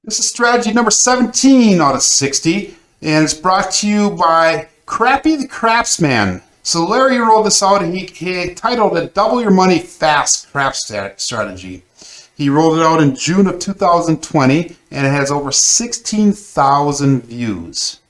This is strategy number 17 out of 60, and it's brought to you by Crappy the Craftsman. So Larry rolled this out, and he titled it Double Your Money Fast Craft Strategy. He rolled it out in June of 2020, and it has over 16,000 views.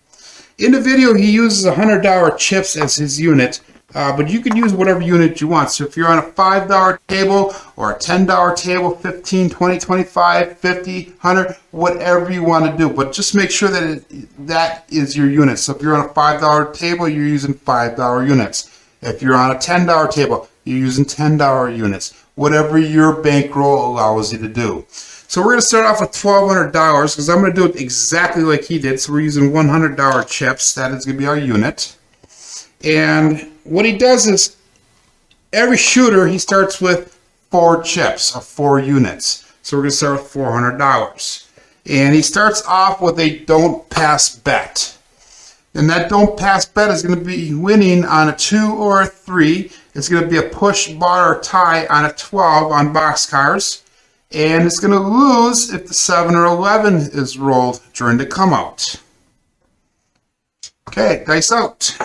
In the video, he uses $100 chips as his unit, but you can use whatever unit you want. So if you're on a $5 table or a $10 table, 15, 20, 25, 50, 100, whatever you want to do. But just make sure that that is your unit. So if you're on a $5 table, you're using $5 units. If you're on a $10 table, you're using $10 units. Whatever your bankroll allows you to do. So we're going to start off with $1,200 because I'm going to do it exactly like he did. So we're using $100 chips. That is going to be our unit. And what he does is every shooter, he starts with 4 chips of 4 units. So we're going to start with $400. And he starts off with a don't pass bet. And that don't pass bet is going to be winning on a 2 or a 3. It's going to be a push, bar, or tie on a 12 on boxcars. And it's going to lose if the 7 or 11 is rolled during the come out. Okay, dice out.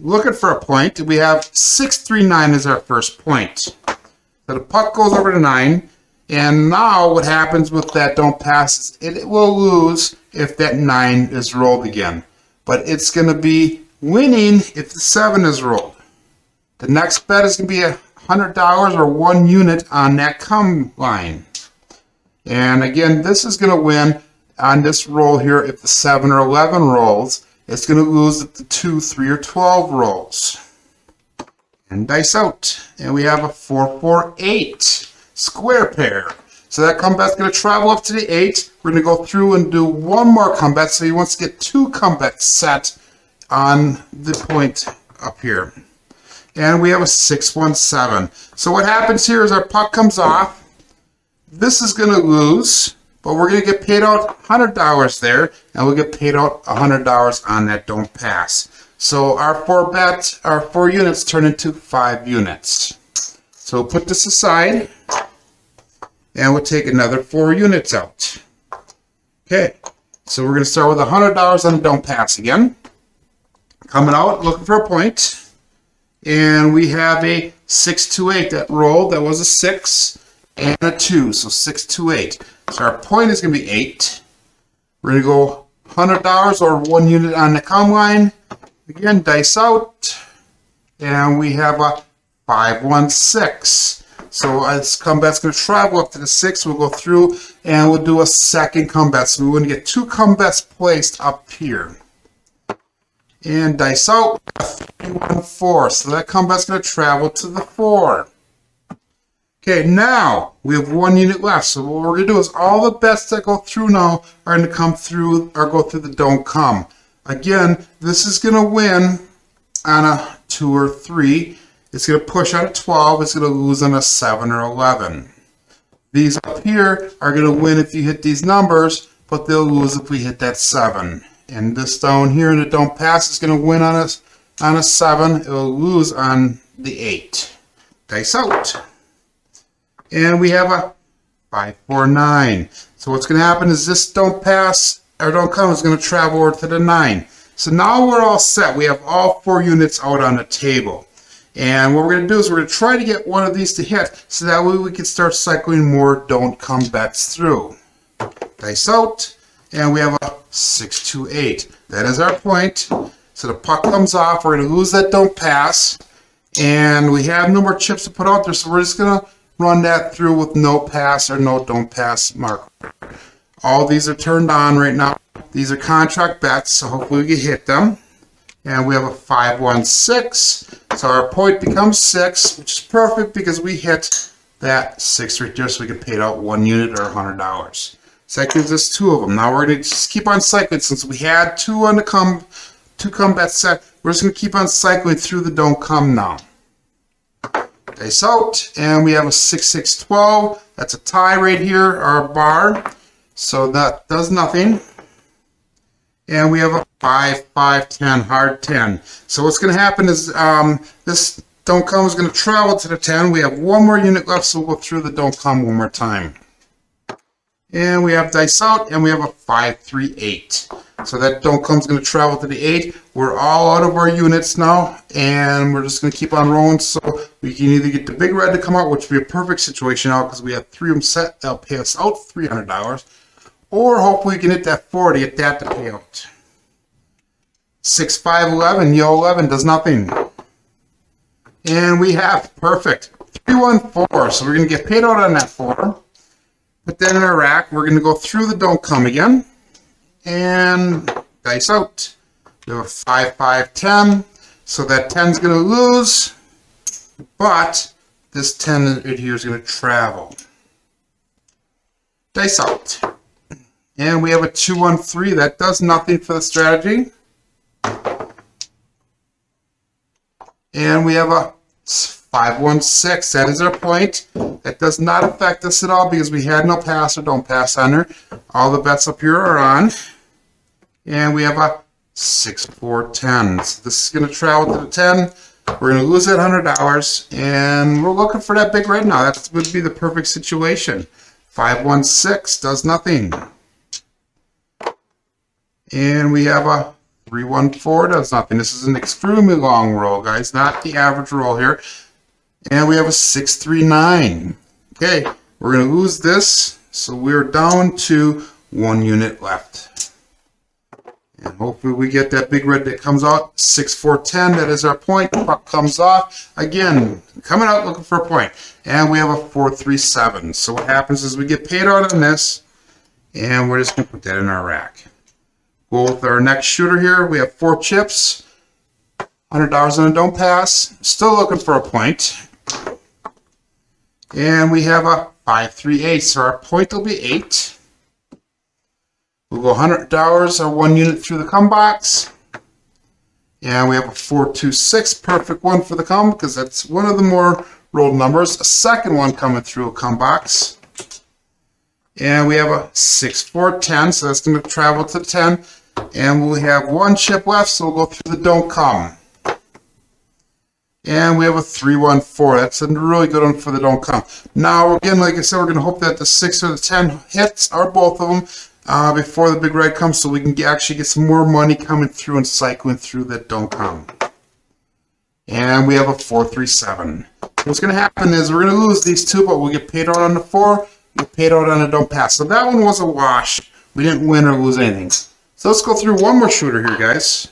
Looking for a point. We have 639 as our first point. So the puck goes over to 9. And now what happens with that don't pass is it will lose if that 9 is rolled again. But it's going to be winning if the 7 is rolled. The next bet is going to be $100 or 1 unit on that come line. And again, this is going to win on this roll here if the 7 or 11 rolls. It's going to lose if the 2, 3, or 12 rolls. And dice out. And we have a 4, 4, 8 square pair. So that comeback's going to travel up to the 8. We're going to go through and do one more comeback. So he wants to get 2 comebacks set on the point up here. And we have a 6, 1, 7. So what happens here is our puck comes off. This is going to lose, but we're going to get paid out $100 there, and we'll get paid out $100 on that don't pass. So our 4 units turn into 5 units. So we'll put this aside, and we'll take another 4 units out. Okay, so we're going to start with $100 on the don't pass again. Coming out, looking for a point. And we have a 6, 2, 8 that rolled. That was a 6 and a 2. So 6, 2, 8. So our point is going to be 8. We're going to go $100 or 1 unit on the come line. Again, dice out. And we have a 5, 1, 6. So this comeback's going to travel up to the 6. We'll go through and we'll do a second comeback. So we're going to get 2 comebacks placed up here. And dice out, 3, 1, 4. So that comeback's going to travel to the 4. Okay, now we have 1 unit left. So what we're going to do is all the bets that go through now are going to come through or go through the don't come. Again, this is going to win on a 2 or 3. It's going to push on a 12. It's going to lose on a 7 or 11. These up here are going to win if you hit these numbers, but they'll lose if we hit that 7. And this down here in the don't pass is going to win on a 7. It will lose on the 8. Dice out. And we have a 5, 4, 9. So what's going to happen is this don't pass or don't come is going to travel over to the 9. So now we're all set. We have all 4 units out on the table. And what we're going to do is we're going to try to get one of these to hit so that way we can start cycling more don't come bets through. Dice out. And we have a 6, 2, 8. That is our point. So the puck comes off. We're going to lose that don't pass. And we have no more chips to put out there. So we're just going to run that through with no pass or no don't pass marker. All these are turned on right now. These are contract bets. So hopefully we can hit them. And we have a 5, 1, 6. So our point becomes 6, which is perfect because we hit that 6 right there. So we can pay out 1 unit or $100. So that gives us 2 of them. Now we're going to just keep on cycling. Since we had 2 on the two comeback set, we're just going to keep on cycling through the don't come now. Dice out, and we have a 6, 6, 12. That's a tie right here, our bar. So that does nothing. And we have a 5, 5, 10, hard 10. So what's going to happen is this don't come is going to travel to the 10. We have 1 more unit left, so we'll go through the don't come one more time. And we have dice out, and we have a 5, 3, 8. So that don't come's going to travel to the 8. We're all out of our units now, and we're just going to keep on rolling. So we can either get the big red to come out, which would be a perfect situation out because we have 3 of them set. That'll pay us out $300. Or hopefully we can hit that 4 to get that to pay out. 6, 5, 11. Yo, 11 does nothing. And we have perfect 3, 1, 4. So we're going to get paid out on that 4. Put that in our rack. We're going to go through the don't come again. And dice out. We have a 5, 5, 10. So that 10 is going to lose. But this 10 right here is going to travel. Dice out. And we have a 2, 1, 3. That does nothing for the strategy. And we have a 5, 1, 6. That is our point. That does not affect us at all because we had no pass or don't pass on her. All the bets up here are on. And we have a 6, 4, 10. So this is going to travel to the 10. We're going to lose that $100. And we're looking for that big red now. That would be the perfect situation. 5, 1, 6 does nothing. And we have a 3, 1, 4 does nothing. This is an extremely long roll, guys. Not the average roll here. And we have a 6, 3, 9. Okay, we're going to lose this. So we're down to 1 unit left. And hopefully we get that big red that comes out. 6, 4, 10. That is our point. Puck comes off. Again, coming out looking for a point. And we have a 4, 3, 7. So what happens is we get paid out on this. And we're just going to put that in our rack. Go with our next shooter here. We have 4 chips. $100 on a don't pass. Still looking for a point. And we have a 5, 3, 8. So our point will be 8. We'll go $100 or 1 unit through the come box. And we have a 4, 2, 6. Perfect one for the come because that's one of the more rolled numbers. A second one coming through a come box. And we have a 6, 4, 10. So that's going to travel to 10. And we have 1 chip left. So we'll go through the don't come. And we have a 3, 1, 4. That's a really good one for the don't come. Now, again, like I said, we're going to hope that the 6 or the 10 hits, or both of them, before the big red comes so we can actually get some more money coming through and cycling through that don't come. And we have a 4, 3, 7. What's going to happen is we're going to lose these 2, but we'll get paid out on the 4, get paid out on the don't pass. So that one was a wash. We didn't win or lose anything. So let's go through one more shooter here, guys.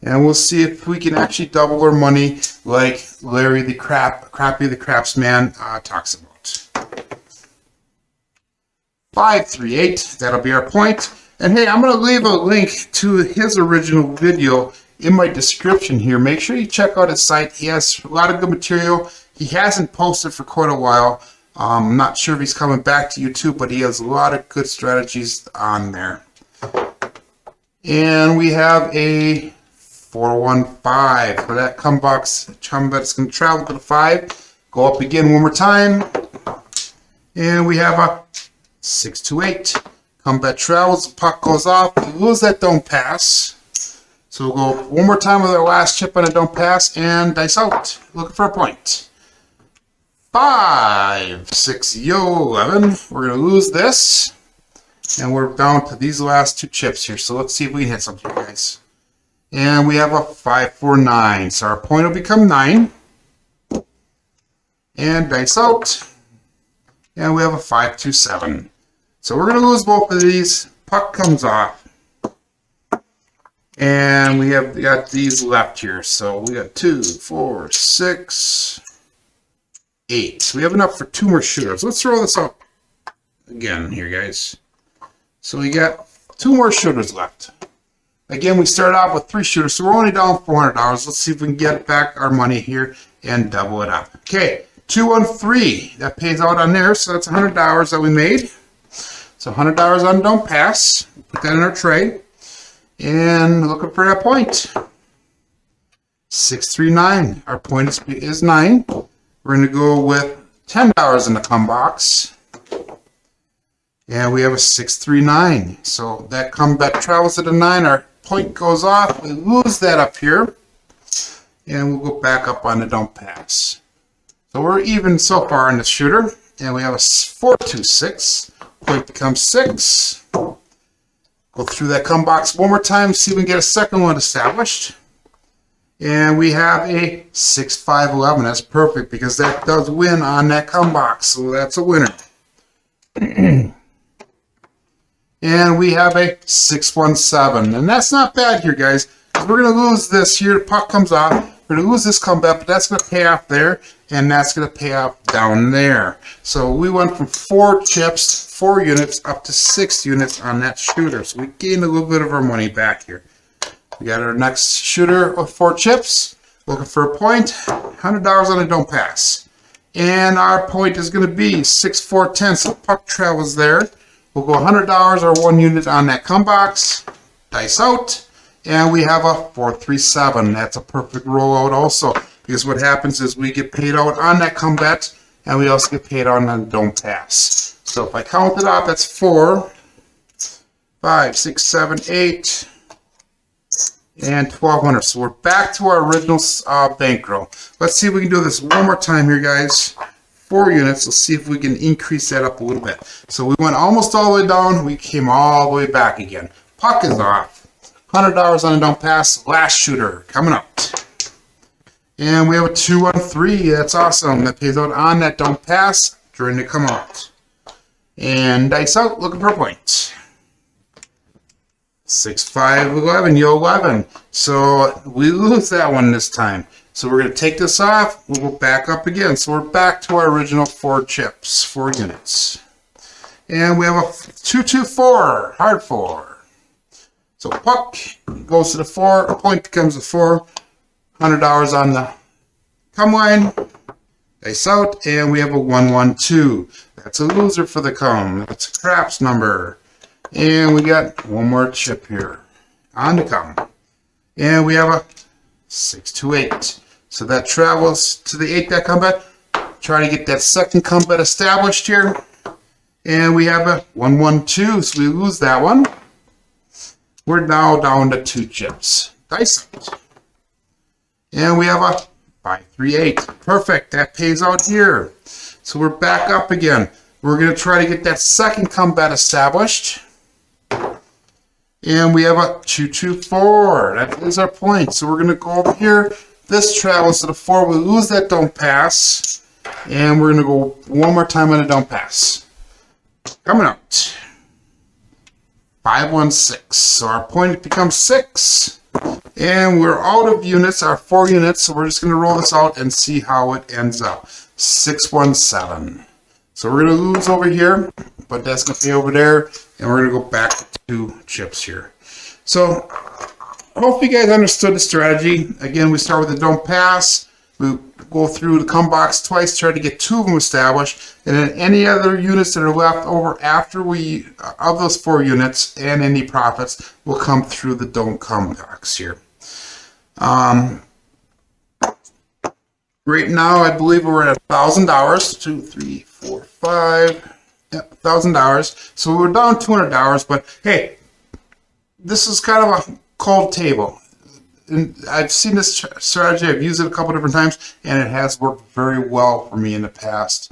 And we'll see if we can actually double our money like Larry the Crappy the Craps man talks about. 5, 3, 8. That'll be our point. And hey, I'm going to leave a link to his original video in my description here. Make sure you check out his site. He has a lot of good material. He hasn't posted for quite a while. I'm not sure if he's coming back to YouTube, but he has a lot of good strategies on there. And we have a 4, 1, 5. For that come box, chum bet is going to travel to the 5. Go up again one more time. And we have a 6, 2, 8. Come bet travels, the puck goes off. We lose that don't pass. So we'll go one more time with our last chip on a don't pass and dice out. Looking for a point. 5, 6, yo, 11. We're going to lose this. And we're down to these last 2 chips here. So let's see if we can hit something, guys. And we have a 5, 4, 9. So our point will become 9. And dice out. And we have a 5, 2, 7. So we're going to lose both of these. Puck comes off. And we got these left here. So we got 2, 4, 6, 8. So we have enough for 2 more shooters. Let's throw this up again here, guys. So we got 2 more shooters left. Again, we started off with 3 shooters, so we're only down $400. Let's see if we can get back our money here and double it up. Okay, 2, 1, 3. That pays out on there, so that's $100 that we made. So $100 on don't pass. Put that in our tray. And looking for that point. 6, 3, 9. Our point is 9. We're going to go with $10 in the come box. And we have a 6, 3, 9. So that come bet travels to the 9. Our point goes off. We lose that up here. And we'll go back up on the don't pass. So we're even so far in the shooter. And we have a 4, 2, 6. point becomes 6. Go through that come box one more time, see if we can get a second one established. And we have a 6, 5, 11. That's perfect because that does win on that come box, so that's a winner. And we have a 6, 1, 7. And that's not bad here, guys. We're going to lose this here. The puck comes off. We're going to lose this come back, but that's going to pay off there, and that's going to pay off down there. So we went from 4 chips, 4 units, up to 6 units on that shooter. So we gained a little bit of our money back here. We got our next shooter with 4 chips, looking for a point, $100 on a don't pass. And our point is going to be 6, 4, 10, so puck travels there. We'll go $100 or 1 unit on that come box, dice out, and we have a 4, 3, 7. That's a perfect rollout also, because what happens is we get paid out on that come bet, and we also get paid out on the don't pass. So if I count it up, that's 4, 5, 6, 7, 8, and 1,200. So we're back to our original bankroll. Let's see if we can do this one more time here, guys. 4 units. Let's see if we can increase that up a little bit. So we went almost all the way down. We came all the way back again. Puck is off. $100 on a don't pass. Last shooter coming up. And we have a 2, 1, 3. That's awesome. That pays out on that don't pass during the come out. And dice out, looking for a point. 6, 5, 11. Yo, 11. So we lose that one this time. So we're going to take this off. We'll go back up again. So we're back to our original 4 chips, 4 units. And we have a 2, 2, 4, hard 4. So puck goes to the 4, a point becomes a 4, $100 on the come line, dice out, and we have a 1, 1, 2. That's a loser for the come. That's a craps number. And we got one more chip here on the come. And we have a 6, 2, 8. So that travels to the 8 that come bet. Try to get that second come bet established here. And we have a 1, 1, 2. So we lose that one. We're now down to 2 chips. Dice out. And we have a 5, 3, 8. Perfect. That pays out here. So we're back up again. We're going to try to get that second come bet established. And we have a 2, 2, 4. That is our point. So we're going to go over here. This travels to the 4. We lose that don't pass. And we're going to go one more time on a don't pass. Coming out. 5, 1, 6. So our point becomes 6. And we're out of units, our 4 units. So we're just going to roll this out and see how it ends up. 6, 1, 7. So we're going to lose over here, but that's going to pay over there. And we're going to go back to 2 chips here. So I hope you guys understood the strategy. Again, we start with the don't pass. We go through the come box twice, try to get 2 of them established. And then any other units that are left over after we, of those 4 units and any profits, will come through the don't come box here. Right now, I believe we're at $1,000. 2, 3, 4, 5. Yep, $1,000. So we're down $200, but hey, this is kind of a cold table. And I've seen this strategy. I've used it a couple different times, and it has worked very well for me in the past.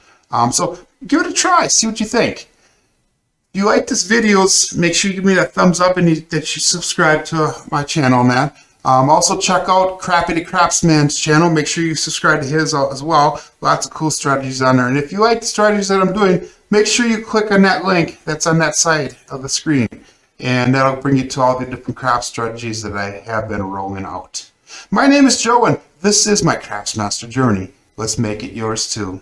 So give it a try. See what you think. If you like this videos, make sure you give me that thumbs up and that you subscribe to my channel on that. Also check out Crappy the Craftsman's channel. Make sure you subscribe to his as well. Lots of cool strategies on there. And if you like the strategies that I'm doing, make sure you click on that link that's on that side of the screen. And that'll bring you to all the different craft strategies that I have been rolling out. My name is Joe, and this is my Craftsmaster journey. Let's make it yours too.